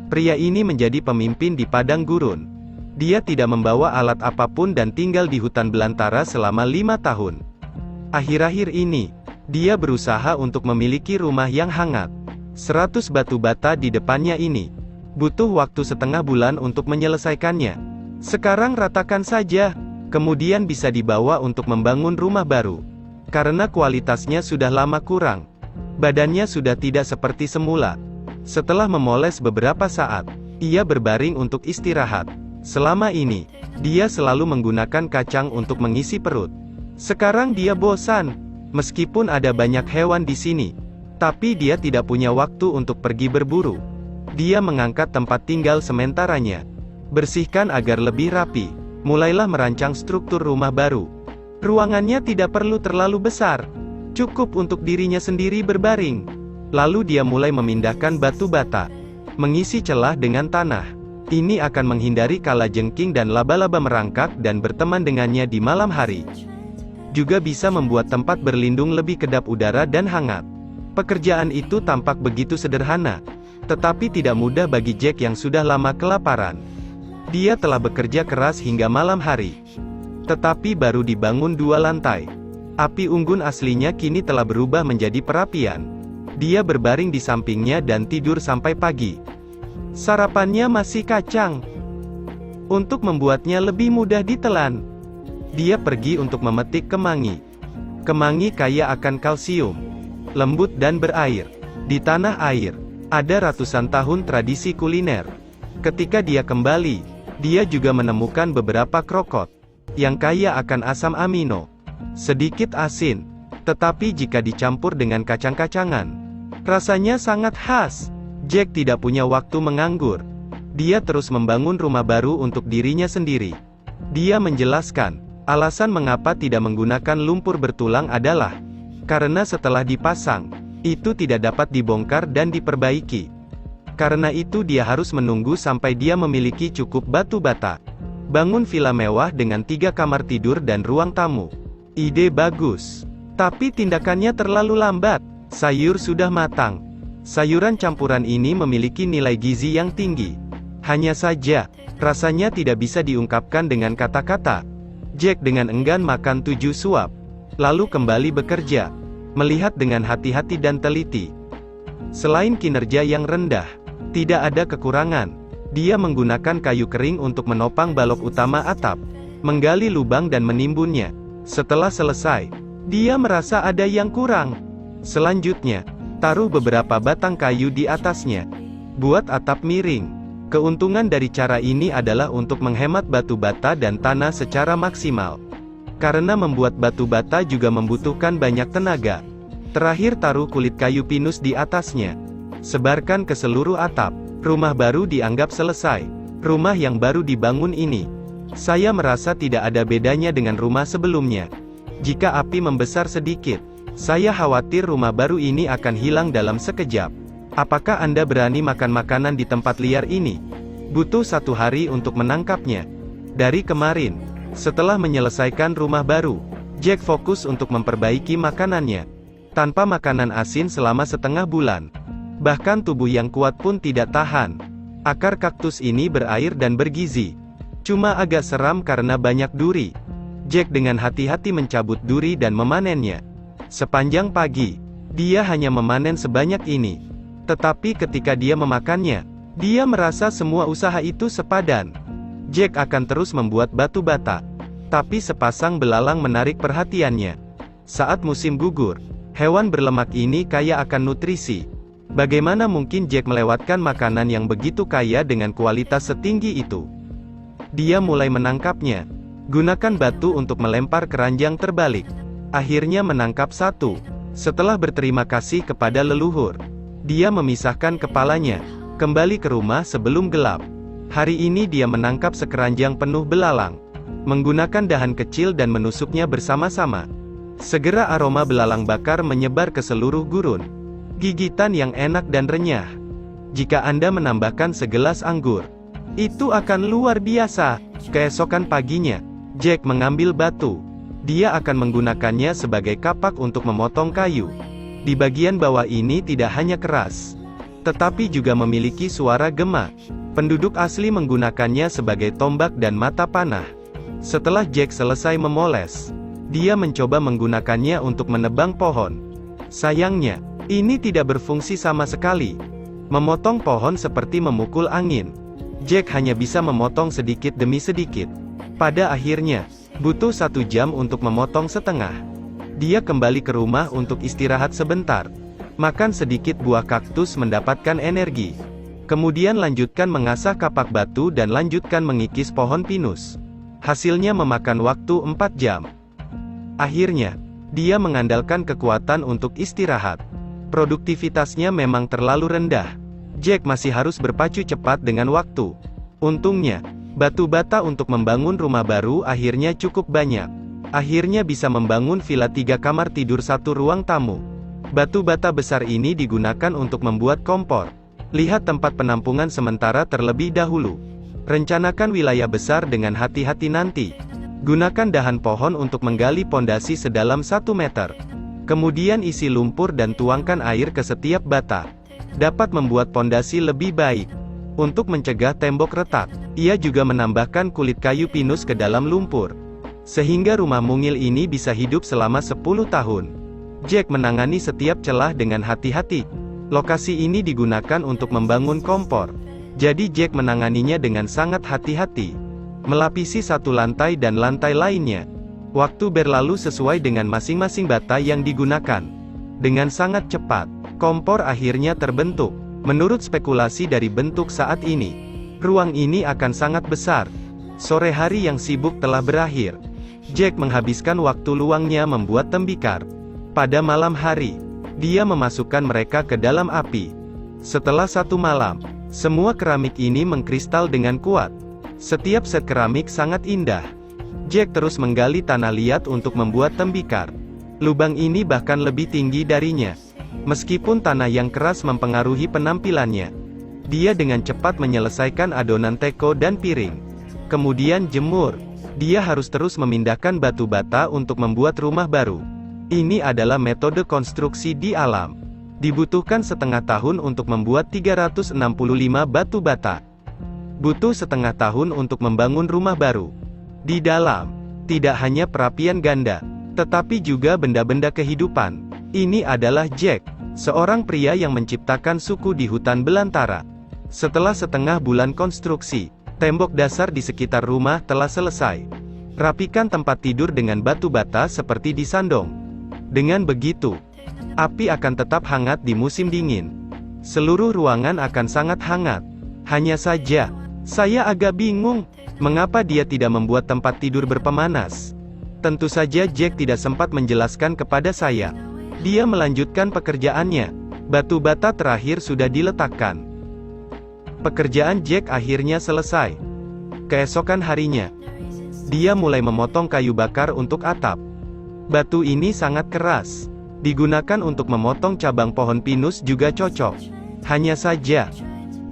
Pria ini menjadi pemimpin di padang gurun. Dia tidak membawa alat apapun dan tinggal di hutan belantara selama 5 tahun. Akhir-akhir ini, dia berusaha untuk memiliki rumah yang hangat. 100 batu bata di depannya ini. Butuh waktu setengah bulan untuk menyelesaikannya. Sekarang ratakan saja, kemudian bisa dibawa untuk membangun rumah baru. Karena kualitasnya sudah lama kurang. Badannya sudah tidak seperti semula. Setelah memoles beberapa saat, ia berbaring untuk istirahat. Selama ini, dia selalu menggunakan kacang untuk mengisi perut. Sekarang dia bosan. Meskipun ada banyak hewan di sini, tapi dia tidak punya waktu untuk pergi berburu. Dia mengangkat tempat tinggal sementaranya. Bersihkan agar lebih rapi. Mulailah merancang struktur rumah baru. Ruangannya tidak perlu terlalu besar. Cukup untuk dirinya sendiri berbaring. Lalu dia mulai memindahkan batu bata. Mengisi celah dengan tanah. Ini akan menghindari kalajengking dan laba-laba merangkak dan berteman dengannya di malam hari. Juga bisa membuat tempat berlindung lebih kedap udara dan hangat. Pekerjaan itu tampak begitu sederhana, tetapi tidak mudah bagi Jack yang sudah lama kelaparan. Dia telah bekerja keras hingga malam hari. Tetapi baru dibangun 2 lantai. Api unggun aslinya kini telah berubah menjadi perapian. Dia berbaring di sampingnya dan tidur sampai pagi. Sarapannya masih kacang. Untuk membuatnya lebih mudah ditelan, dia pergi untuk memetik kemangi. Kemangi kaya akan kalsium, lembut dan berair. Di tanah air, ada ratusan tahun tradisi kuliner. Ketika dia kembali, dia juga menemukan beberapa krokot yang kaya akan asam amino. Sedikit asin, tetapi jika dicampur dengan kacang-kacangan, rasanya sangat khas. Jack tidak punya waktu menganggur. Dia terus membangun rumah baru untuk dirinya sendiri. Dia menjelaskan, alasan mengapa tidak menggunakan lumpur bertulang adalah karena setelah dipasang, itu tidak dapat dibongkar dan diperbaiki. Karena itu dia harus menunggu sampai dia memiliki cukup batu bata. Bangun villa mewah dengan 3 kamar tidur dan ruang tamu. Ide bagus. Tapi tindakannya terlalu lambat. Sayur sudah matang. Sayuran campuran ini memiliki nilai gizi yang tinggi. Hanya saja, rasanya tidak bisa diungkapkan dengan kata-kata. Jack dengan enggan makan 7 suap. Lalu kembali bekerja. Melihat dengan hati-hati dan teliti. Selain kinerja yang rendah, tidak ada kekurangan. Dia menggunakan kayu kering untuk menopang balok utama atap. Menggali lubang dan menimbunnya. Setelah selesai, dia merasa ada yang kurang. Selanjutnya, taruh beberapa batang kayu di atasnya. Buat atap miring. Keuntungan dari cara ini adalah untuk menghemat batu bata dan tanah secara maksimal. Karena membuat batu bata juga membutuhkan banyak tenaga. Terakhir taruh kulit kayu pinus di atasnya. Sebarkan ke seluruh atap. Rumah baru dianggap selesai. Rumah yang baru dibangun ini, saya merasa tidak ada bedanya dengan rumah sebelumnya. Jika api membesar sedikit, saya khawatir rumah baru ini akan hilang dalam sekejap. Apakah Anda berani makan makanan di tempat liar ini? Butuh 1 hari untuk menangkapnya. Dari kemarin, setelah menyelesaikan rumah baru, Jack fokus untuk memperbaiki makanannya. Tanpa makanan asin selama setengah bulan. Bahkan tubuh yang kuat pun tidak tahan. Akar kaktus ini berair dan bergizi. Cuma agak seram karena banyak duri. Jack dengan hati-hati mencabut duri dan memanennya. Sepanjang pagi, dia hanya memanen sebanyak ini. Tetapi ketika dia memakannya, dia merasa semua usaha itu sepadan. Jack akan terus membuat batu bata. Tapi sepasang belalang menarik perhatiannya. Saat musim gugur, hewan berlemak ini kaya akan nutrisi. Bagaimana mungkin Jack melewatkan makanan yang begitu kaya dengan kualitas setinggi itu? Dia mulai menangkapnya. Gunakan batu untuk melempar keranjang terbalik. Akhirnya menangkap 1. Setelah berterima kasih kepada leluhur, dia memisahkan kepalanya, kembali ke rumah sebelum gelap. Hari ini dia menangkap sekeranjang penuh belalang. Menggunakan dahan kecil dan menusuknya bersama-sama. Segera aroma belalang bakar menyebar ke seluruh gurun. Gigitan yang enak dan renyah. Jika Anda menambahkan segelas anggur, itu akan luar biasa. Keesokan paginya, Jack mengambil batu. Dia akan menggunakannya sebagai kapak untuk memotong kayu. Di bagian bawah ini tidak hanya keras, tetapi juga memiliki suara gema. Penduduk asli menggunakannya sebagai tombak dan mata panah. Setelah Jack selesai memoles, dia mencoba menggunakannya untuk menebang pohon. Sayangnya, ini tidak berfungsi sama sekali. Memotong pohon seperti memukul angin. Jack hanya bisa memotong sedikit demi sedikit. Pada akhirnya, butuh 1 jam untuk memotong setengah. Dia kembali ke rumah untuk istirahat sebentar. Makan sedikit buah kaktus mendapatkan energi. Kemudian lanjutkan mengasah kapak batu dan lanjutkan mengikis pohon pinus. Hasilnya memakan waktu 4 jam. Akhirnya, dia mengandalkan kekuatan untuk istirahat. Produktivitasnya memang terlalu rendah. Jack masih harus berpacu cepat dengan waktu. Untungnya, batu bata untuk membangun rumah baru akhirnya cukup banyak. Akhirnya bisa membangun villa 3 kamar tidur 1 ruang tamu. Batu bata besar ini digunakan untuk membuat kompor. Lihat tempat penampungan sementara terlebih dahulu. Rencanakan wilayah besar dengan hati-hati nanti. Gunakan dahan pohon untuk menggali pondasi sedalam 1 meter. Kemudian isi lumpur dan tuangkan air ke setiap bata. Dapat membuat pondasi lebih baik. Untuk mencegah tembok retak, ia juga menambahkan kulit kayu pinus ke dalam lumpur. Sehingga rumah mungil ini bisa hidup selama 10 tahun. Jack menangani setiap celah dengan hati-hati. Lokasi ini digunakan untuk membangun kompor. Jadi Jack menanganinya dengan sangat hati-hati. Melapisi 1 lantai dan lantai lainnya. Waktu berlalu sesuai dengan masing-masing bata yang digunakan. Dengan sangat cepat, kompor akhirnya terbentuk. Menurut spekulasi dari bentuk saat ini, ruang ini akan sangat besar. Sore hari yang sibuk telah berakhir. Jack menghabiskan waktu luangnya membuat tembikar. Pada malam hari, dia memasukkan mereka ke dalam api. Setelah 1 malam, semua keramik ini mengkristal dengan kuat. Setiap set keramik sangat indah. Jack terus menggali tanah liat untuk membuat tembikar. Lubang ini bahkan lebih tinggi darinya. Meskipun tanah yang keras mempengaruhi penampilannya, dia dengan cepat menyelesaikan adonan teko dan piring. Kemudian jemur. Dia harus terus memindahkan batu bata untuk membuat rumah baru. Ini adalah metode konstruksi di alam. Dibutuhkan setengah tahun untuk membuat 365 batu bata. Butuh setengah tahun untuk membangun rumah baru. Di dalam, tidak hanya perapian ganda, tetapi juga benda-benda kehidupan. Ini adalah Jack, seorang pria yang menciptakan suku di hutan belantara. Setelah setengah bulan konstruksi, tembok dasar di sekitar rumah telah selesai. Rapikan tempat tidur dengan batu bata seperti disandung. Dengan begitu, api akan tetap hangat di musim dingin. Seluruh ruangan akan sangat hangat. Hanya saja, saya agak bingung, mengapa dia tidak membuat tempat tidur berpemanas. Tentu saja Jack tidak sempat menjelaskan kepada saya. Dia melanjutkan pekerjaannya. Batu bata terakhir sudah diletakkan. Pekerjaan Jack akhirnya selesai. Keesokan harinya, dia mulai memotong kayu bakar untuk atap. Batu ini sangat keras. Digunakan untuk memotong cabang pohon pinus juga cocok. Hanya saja,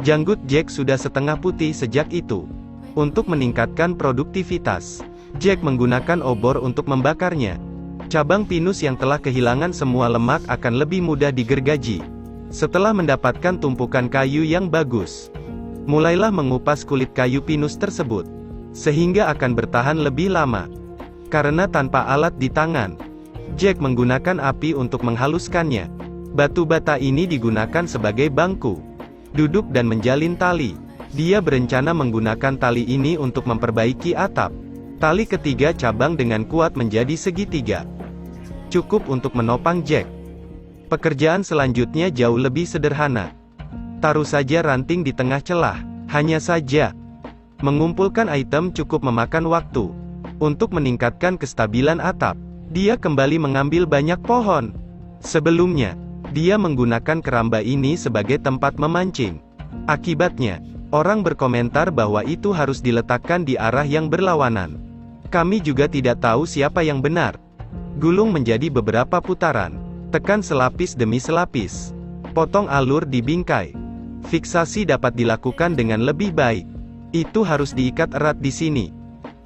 janggut Jack sudah setengah putih sejak itu. Untuk meningkatkan produktivitas, Jack menggunakan obor untuk membakarnya. Cabang pinus yang telah kehilangan semua lemak akan lebih mudah digergaji. Setelah mendapatkan tumpukan kayu yang bagus, mulailah mengupas kulit kayu pinus tersebut. Sehingga akan bertahan lebih lama. Karena tanpa alat di tangan, Jack menggunakan api untuk menghaluskannya. Batu bata ini digunakan sebagai bangku, duduk dan menjalin tali. Dia berencana menggunakan tali ini untuk memperbaiki atap. Tali ketiga cabang dengan kuat menjadi segitiga. Cukup untuk menopang Jack. Pekerjaan selanjutnya jauh lebih sederhana. Taruh saja ranting di tengah celah. Hanya saja, mengumpulkan item cukup memakan waktu. Untuk meningkatkan kestabilan atap, dia kembali mengambil banyak pohon. Sebelumnya, dia menggunakan keramba ini sebagai tempat memancing. Akibatnya, orang berkomentar bahwa itu harus diletakkan di arah yang berlawanan. Kami juga tidak tahu siapa yang benar. Gulung menjadi beberapa putaran. Tekan selapis demi selapis. Potong alur di bingkai. Fiksasi dapat dilakukan dengan lebih baik. Itu harus diikat erat di sini.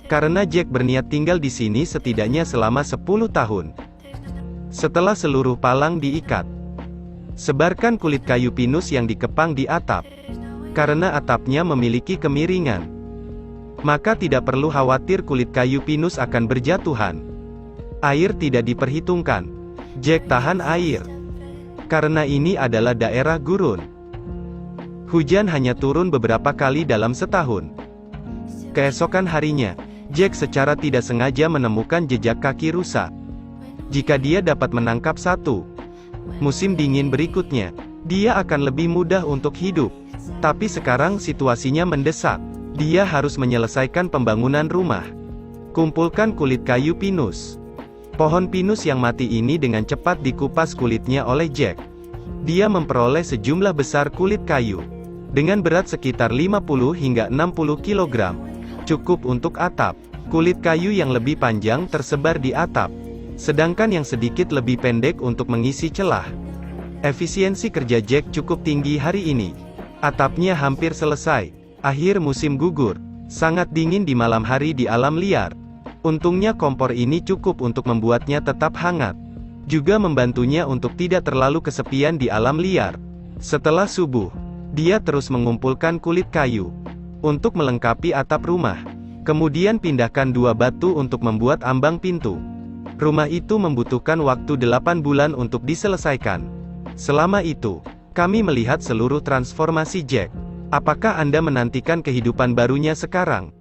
Karena Jack berniat tinggal di sini setidaknya selama 10 tahun. Setelah seluruh palang diikat, Sebarkan kulit kayu pinus yang dikepang di atap. Karena atapnya memiliki kemiringan, maka tidak perlu khawatir kulit kayu pinus akan berjatuhan. Air tidak diperhitungkan. Jack tahan air. Karena ini adalah daerah gurun. Hujan hanya turun beberapa kali dalam setahun. Keesokan harinya, Jack secara tidak sengaja menemukan jejak kaki rusa. Jika dia dapat menangkap satu musim dingin berikutnya, dia akan lebih mudah untuk hidup. Tapi sekarang situasinya mendesak. Dia harus menyelesaikan pembangunan rumah. Kumpulkan kulit kayu pinus. Pohon pinus yang mati ini dengan cepat dikupas kulitnya oleh Jack. Dia memperoleh sejumlah besar kulit kayu. Dengan berat sekitar 50 hingga 60 kg. Cukup untuk atap. Kulit kayu yang lebih panjang tersebar di atap. Sedangkan yang sedikit lebih pendek untuk mengisi celah. Efisiensi kerja Jack cukup tinggi hari ini. Atapnya hampir selesai. Akhir musim gugur. Sangat dingin di malam hari di alam liar. Untungnya kompor ini cukup untuk membuatnya tetap hangat. Juga membantunya untuk tidak terlalu kesepian di alam liar. Setelah subuh, dia terus mengumpulkan kulit kayu untuk melengkapi atap rumah. Kemudian pindahkan 2 batu untuk membuat ambang pintu. Rumah itu membutuhkan waktu 8 bulan untuk diselesaikan. Selama itu, kami melihat seluruh transformasi Jack. Apakah Anda menantikan kehidupan barunya sekarang?